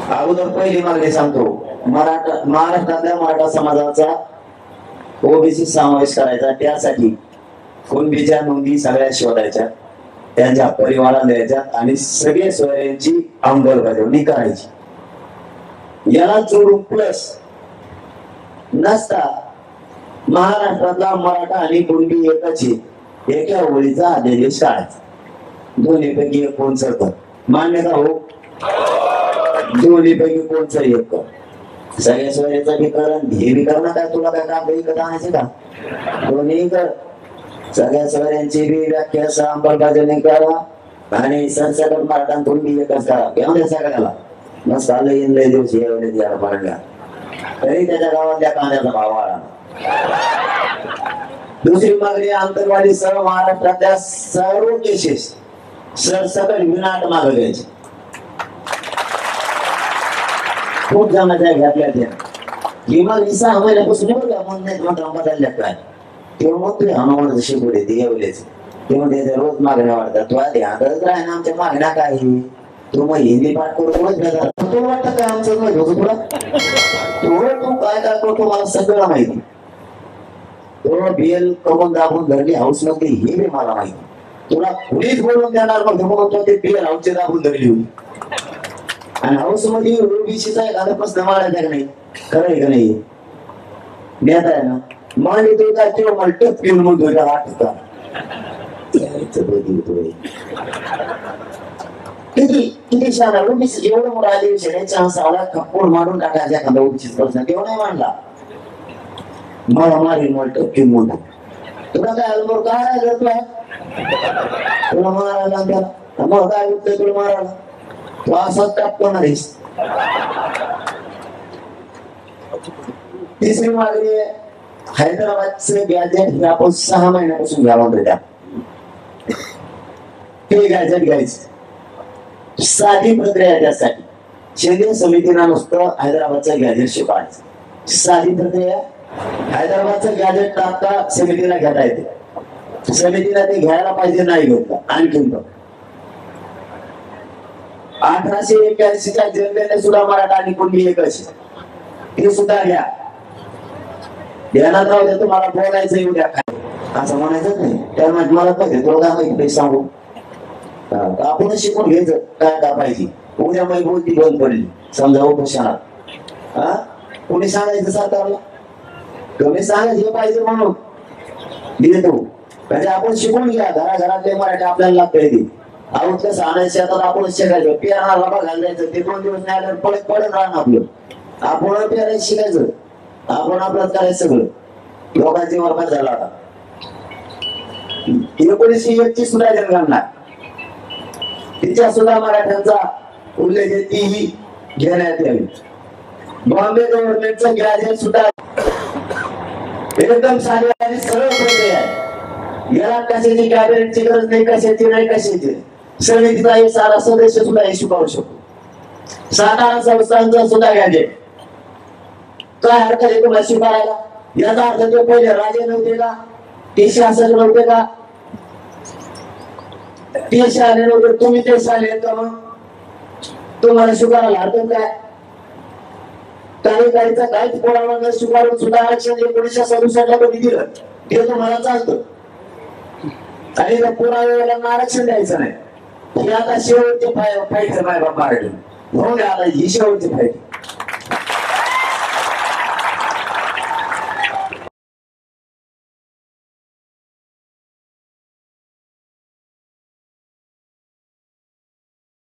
अगोदर पहिली मागणी सांगतो, महाराष्ट्रातल्या मराठा समाजाचा ओबीसी समावेश करायचा, त्यासाठी कुणबीच्या नोंदी सगळ्या शोधायच्या, त्यांच्या परिवाराला द्यायच्या आणि सगळे सोयऱ्यांची अंमलबजावणी करायची। याला जोडून प्लस नसता महाराष्ट्रातला मराठा आणि कुणबी एकाची एका ओळीचा अध्यादेश काढायचा। दोन्हीपैकी एक कोण सरकार मान्य का हो? दोन्हीपैकी कोणचं एक कर। सगळ्या सोयऱ्याचं बी करण, हे बी करणं काय तुला काय काम विकत आणायचे का? दोन्ही कर। सगळ्या सोयऱ्यांची बी व्याख्या अंमलबजावणी करा आणि सरसकट मराठा कुणबी एकच करा। घेऊन सगळ्याला मस्त आलं इंद्र दिवशी एवढे द्यायला पडला तरी त्याच्या गावातल्या कांद्याचा भाव वाढला। दुसरी मागणी, आंतरवादी सर्व महाराष्ट्रातल्या सर्व केसेस सरसकट विनाट मागे घ्यायचे। खूप जणांच्या घातल्या त्या किमान 6 महिन्यापासून बदलल्या काय तेव्हा मग तुझ्या हनुमान शिकवले ते एवढेच तेव्हा त्याच्या रोज मागण्या वाढतात। तुला ध्यानच राह ना आमच्या मागण्या काय तू मग हिंदी पाठ करून वाटतं काय आमचं माहिती होतं तुला? तू काय काय करतो मला सगळं माहिती। तो बेल कमून दाबून धरली हाऊस मध्ये हे बी मला माहिती। तुला कुणीच बोलून देणार मग म्हणून तो ते बेल हाऊसची दाबून धरली होती आणि हाऊस मध्ये ओबीसीचा एखादा प्रश्न मारायचा का नाही? खरं आहे का नाही? नेता आहे ना माने तो काय तेव्हा मला टप पिऊन म्हणतो का वाटत किती शाळा ओबीसी एवढं मोठा अधिवेशन आहे, चान्स आला खप्पून मारून टाकायचा एखादा ओबीसीचा प्रश्न तेव्हा नाही मांडला। मला मारीन मला टप पिऊन म्हणतो तुला काय अनुभव काय करतोय? तुला मारायला त्याला मग काय उठतंय तुला मारायला? तू असाच टाकणार आहेस। तिसरी मागणी, हैदराबादचे गॅजेट आपण 6 महिन्यापासून घ्यावं त्या हे गॅजेट घ्यायचं। साधी प्रक्रिया आहे त्यासाठी। केंद्रीय समितीला नुसतं हैदराबादचं गॅजेट शिकवायचं। साधी प्रक्रिया, हैदराबादचं गॅजेट टाकता समितीला घेता येते, समितीला ते घ्यायला पाहिजे नाही घेतलं। आणखीन 1881च्या जनगणनेत सुद्धा मराठा आणि कुणबी एकच हे सुद्धा घ्या। ध्यानात राहू द्या, तुम्हाला बोलायचं येऊ द्या काय असं म्हणायचं नाही। त्यामुळे मला पाहिजे तुला काय माहिती सांगू आपणच शिकून घ्यायचं काय काय पाहिजे। उद्या माहिती बोलती बंद पडली समजा उपोषणात कोणी सांगायचं सरकारला? तुम्ही सांगायचं पाहिजे म्हणून देतो म्हणजे आपण शिकून घ्या। घराघरातले मराठी आपल्याला लागते आहोत कसं आणायचं शेतात आपणच शिकायचं। पेराला बघायला जायचं ते 2 दिवस नाही पडत पडत राहणं आपलं। आपण पेरायचं शिकायचं, आपण आपलंच करायचं सगळं। लोकांची वर्गात झाला होता 1901ची सुद्धा जनगणना तिच्या सुद्धा मराठ्यांचा उल्लेख आहे, तीही घेण्यात यावी। बॉम्बे गव्हर्नमेंटचं गॅजेट सुद्धा एकदम साधी आणि सरळ प्रक्रिया आहे। याला कशाची कॅबिनेटची गरज नाही, कशाची नाही कशाची। समितीचा एक सारा सदस्य सुद्धा हे शिकवू शकतो। साधारण संस्थांचा सुद्धा गॅजेट काय हरकत आहे तुम्हाला शिकायला? याचा अर्थ ते पहिले राजे नव्हते का? ते शासक नव्हते का? ते शाले नव्हते तुम्ही ते शाले का? मग तुम्हाला शिकायला हरकत काय? काही काहीचा काहीच पोरांना न स्वीकारून सुद्धा आरक्षण 1967ला कधी दिलं ते तुम्हाला चालतं आणि पोरांना आरक्षण द्यायचं नाही। हे आता शेवटचे फायटर नाही बाबा म्हणून आता ही शेवटची फायटर